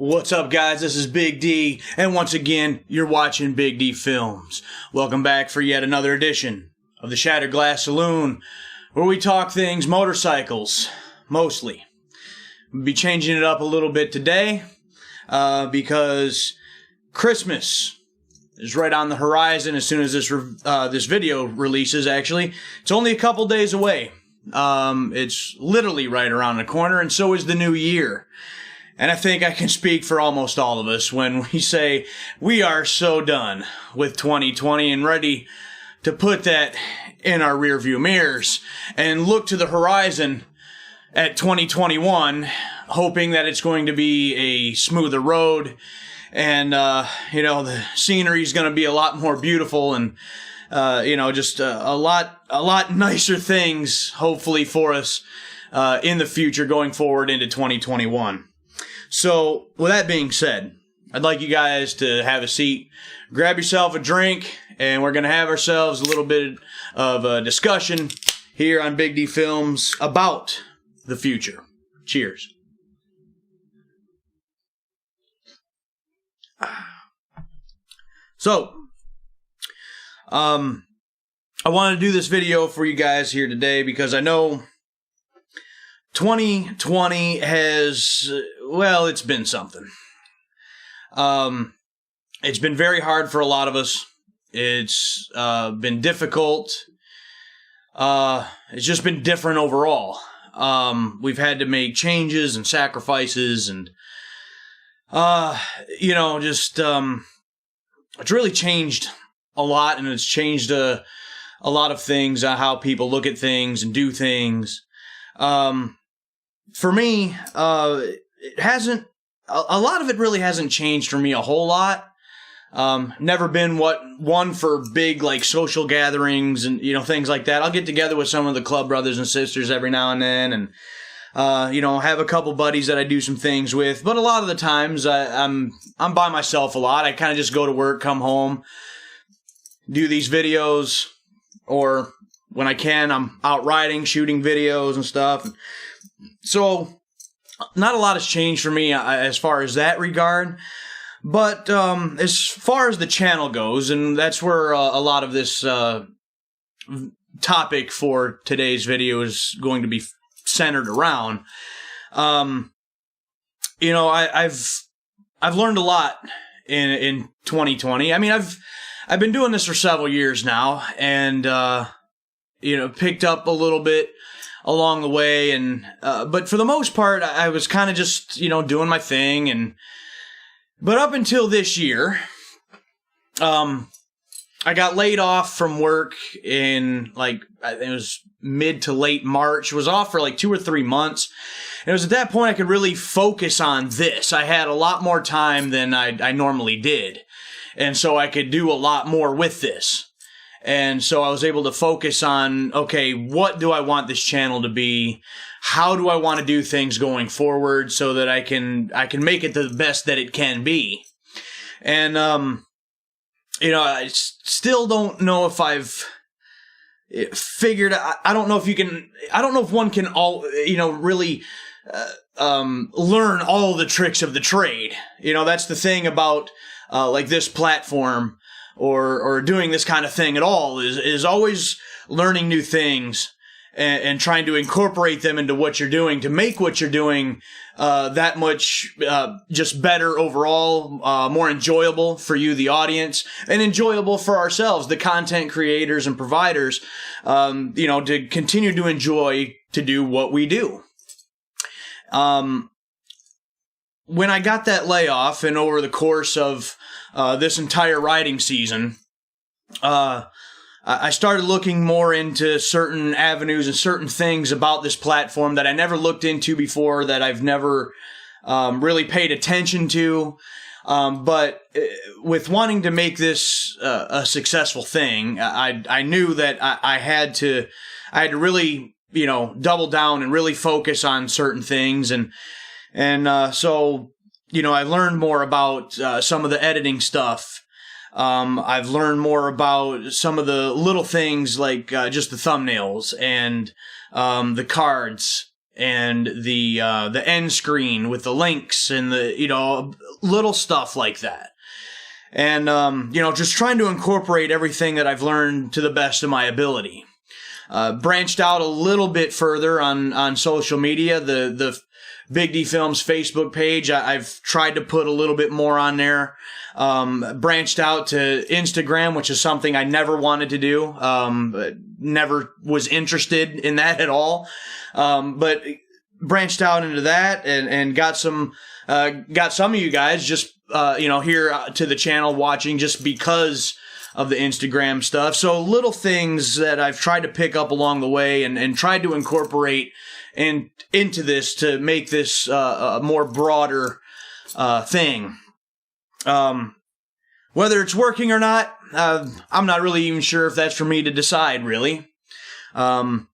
What's up, guys? This is Big D, and once again, you're watching Big D Films. Welcome back for yet another edition of the Shattered Glass Saloon, where we talk things motorcycles, mostly. We'll be changing it up a little bit today, because Christmas is right on the horizon as soon as this video releases, actually. It's only a couple days away. It's literally right around the corner, and so is the new year. And I think I can speak for almost all of us when we say we are so done with 2020 and ready to put that in our rearview mirrors and look to the horizon at 2021, hoping that it's going to be a smoother road and, the scenery is going to be a lot more beautiful and, just a lot nicer things, hopefully, for us in the future going forward into 2021. So, with that being said, I'd like you guys to have a seat, grab yourself a drink, and we're going to have ourselves a little bit of a discussion here on Big D Films about the future. Cheers. So, I wanted to do this video for you guys here today because I know 2020 has, it's been something. It's been very hard for a lot of us. It's been difficult. It's just been different overall. We've had to make changes and sacrifices and, it's really changed a lot, and it's changed a lot of things, how people look at things and do things. For me, it hasn't, a lot of it really hasn't changed for me a whole lot. Never been one for big, social gatherings and, things like that. I'll get together with some of the club brothers and sisters every now and then and, have a couple buddies that I do some things with. But a lot of the times I'm by myself a lot. I kind of just go to work, come home, do these videos, or when I can, I'm out riding, shooting videos and stuff. So, not a lot has changed for me as far as that regard. But as far as the channel goes, and that's where a lot of this topic for today's video is going to be centered around. I've learned a lot in 2020. I mean, I've been doing this for several years now, and picked up a little bit along the way, and but for the most part, I was kind of just doing my thing, but up until this year, I got laid off from work in I think it was mid to late March. Was off for 2 or 3 months. And it was at that point I could really focus on this. I had a lot more time than I normally did. And so I could do a lot more with this. And so I was able to focus on, okay, what do I want this channel to be? How do I want to do things going forward so that I can make it the best that it can be? And, I still don't know if I've figured, I don't know if one can really, learn all the tricks of the trade. That's the thing about, this platform or doing this kind of thing at all is always learning new things and trying to incorporate them into what you're doing to make what you're doing that much just better overall, more enjoyable for you, the audience, and enjoyable for ourselves, the content creators and providers, to continue to enjoy to do what we do. When I got that layoff and over the course of this entire riding season, I started looking more into certain avenues and certain things about this platform that I never looked into before, that I've never really paid attention to. But with wanting to make this a successful thing, I knew that I had to really, double down and really focus on certain things. So I learned more about some of the editing stuff. I've learned more about some of the little things like just the thumbnails and the cards and the end screen with the links and the, little stuff like that. And, just trying to incorporate everything that I've learned to the best of my ability. Branched out a little bit further on social media. The Big D Films Facebook page, I've tried to put a little bit more on there. Branched out to Instagram, which is something I never wanted to do. Never was interested in that at all. But branched out into that and got some of you guys just, here to the channel watching just because of the Instagram stuff. So little things that I've tried to pick up along the way and tried to incorporate into this to make this a more broader thing. Whether it's working or not, I'm not really even sure if that's for me to decide, really. I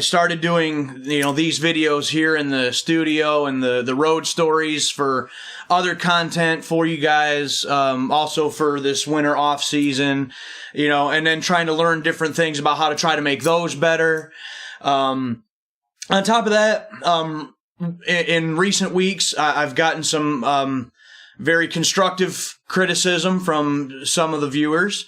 started doing, these videos here in the studio and the road stories for other content for you guys, also for this winter off season, and then trying to learn different things about how to try to make those better. On top of that, in recent weeks, I've gotten some, very constructive criticism from some of the viewers.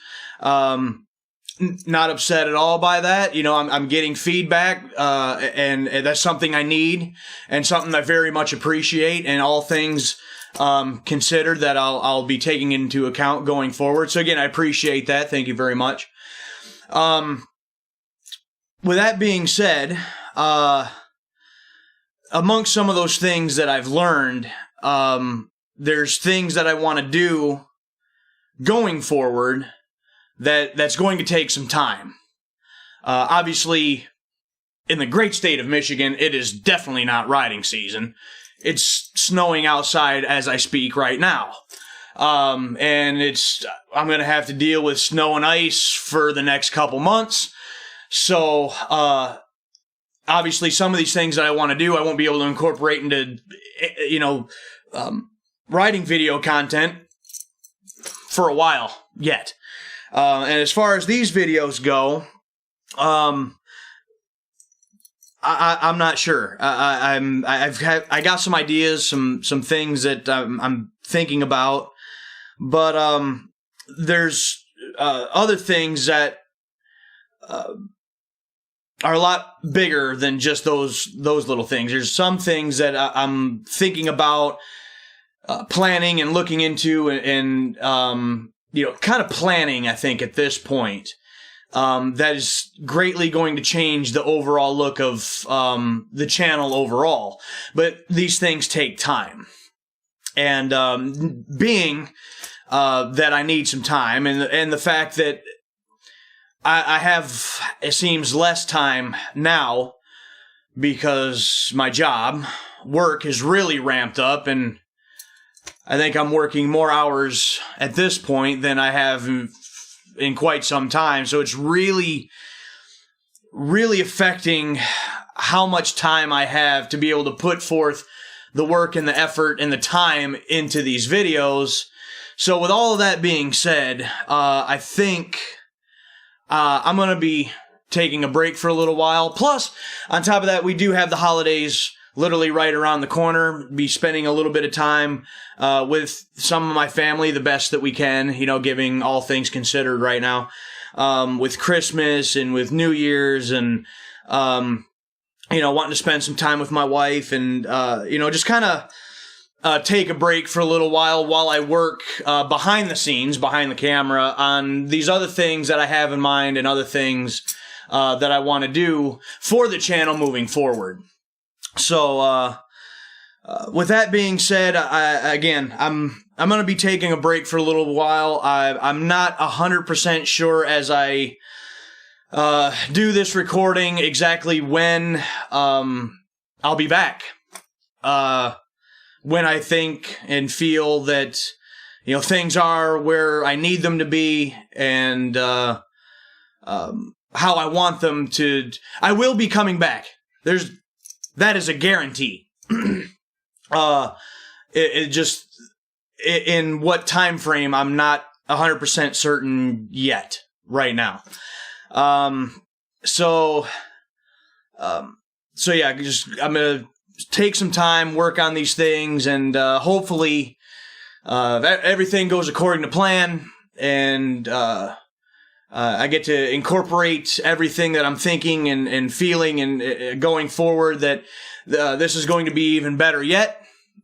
Not upset at all by that. I'm getting feedback, and that's something I need and something I very much appreciate, and all things, considered that I'll be taking into account going forward. So again, I appreciate that. Thank you very much. With that being said, amongst some of those things that I've learned, there's things that I want to do going forward that's going to take some time. Obviously, in the great state of Michigan, it is definitely not riding season. It's snowing outside as I speak right now. And I'm going to have to deal with snow and ice for the next couple months. So, obviously some of these things that I want to do, I won't be able to incorporate into, riding video content for a while yet. And as far as these videos go, I'm not sure. I got some ideas, some things that I'm thinking about, but there's other things that are a lot bigger than just those little things. There's some things that I'm thinking about planning and looking into and kind of planning, I think, at this point, that is greatly going to change the overall look of the channel overall. But these things take time. And being that I need some time, and the fact that I have, it seems, less time now because my work is really ramped up, and I think I'm working more hours at this point than I have in quite some time. So it's really, really affecting how much time I have to be able to put forth the work and the effort and the time into these videos. So with all of that being said, I think I'm going to be taking a break for a little while. Plus, on top of that, we do have the holidays literally right around the corner. Be spending a little bit of time with some of my family, the best that we can, giving all things considered right now, with Christmas and with New Year's, and wanting to spend some time with my wife, and just kind of take a break for a little while I work behind the scenes, behind the camera, on these other things that I have in mind and other things that I want to do for the channel moving forward. So, with that being said, I'm going to be taking a break for a little while. I'm not 100% sure as I do this recording exactly when I'll be back. When I think and feel that things are where I need them to be, and how I want them to. I will be coming back. That is a guarantee. In what time frame, I'm not 100% certain yet right now. So yeah, I'm going to take some time, work on these things, and hopefully everything goes according to plan, and I get to incorporate everything that I'm thinking and feeling and going forward, that this is going to be even better yet.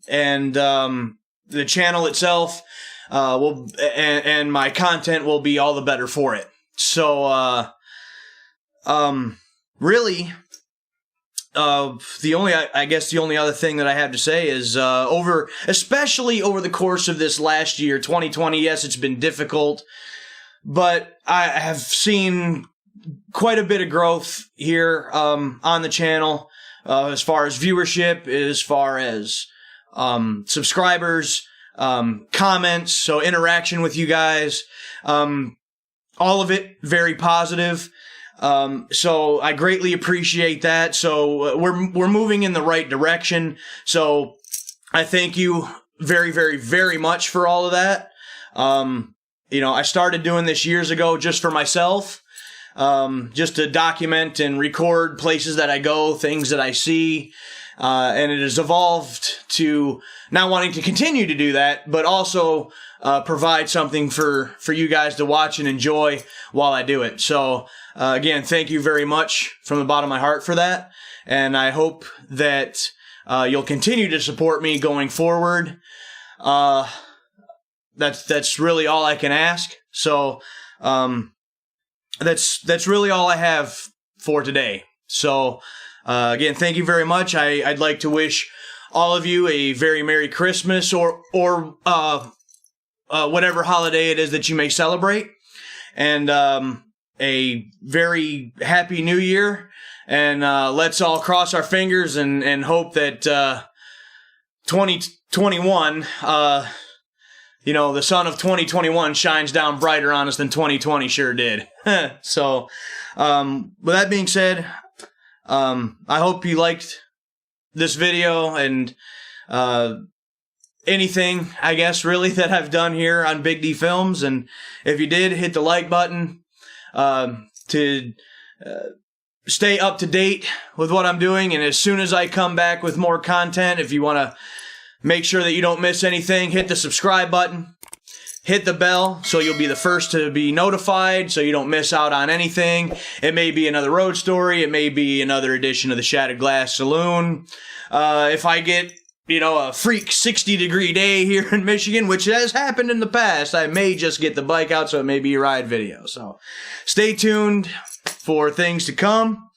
And the channel itself and my content will be all the better for it. So really, the only other thing that I have to say is especially over the course of this last year, 2020, yes, it's been difficult, but I have seen quite a bit of growth here on the channel, as far as viewership, as far as subscribers, comments, so interaction with you guys, all of it very positive. So I greatly appreciate that. So we're moving in the right direction. So I thank you very, very, very much for all of that. I started doing this years ago just for myself, just to document and record places that I go, things that I see. And it has evolved to not wanting to continue to do that, but also provide something for you guys to watch and enjoy while I do it. So again, thank you very much from the bottom of my heart for that. And I hope that you'll continue to support me going forward. That's really all I can ask. So that's really all I have for today. So again, thank you very much. I'd like to wish all of you a very Merry Christmas or whatever holiday it is that you may celebrate, and a very Happy New Year. And let's all cross our fingers and hope that 2021, the sun of 2021 shines down brighter on us than 2020 sure did. So, with that being said, I hope you liked this video and anything, I guess, really, that I've done here on Big D Films. And if you did, hit the like button to stay up to date with what I'm doing. And as soon as I come back with more content, if you want to make sure that you don't miss anything, hit the subscribe button. Hit the bell so you'll be the first to be notified, so you don't miss out on anything. It may be another road story. It may be another edition of the Shattered Glass Saloon. If I get, a freak 60-degree day here in Michigan, which has happened in the past, I may just get the bike out, so it may be a ride video. So stay tuned for things to come.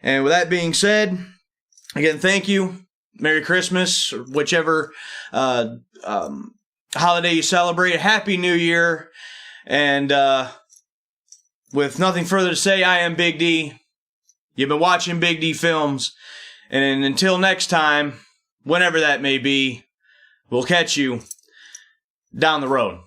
And with that being said, again, thank you. Merry Christmas, or whichever holiday you celebrate. Happy New Year. And with nothing further to say, I am Big D. You've been watching Big D Films. And until next time, whenever that may be, we'll catch you down the road.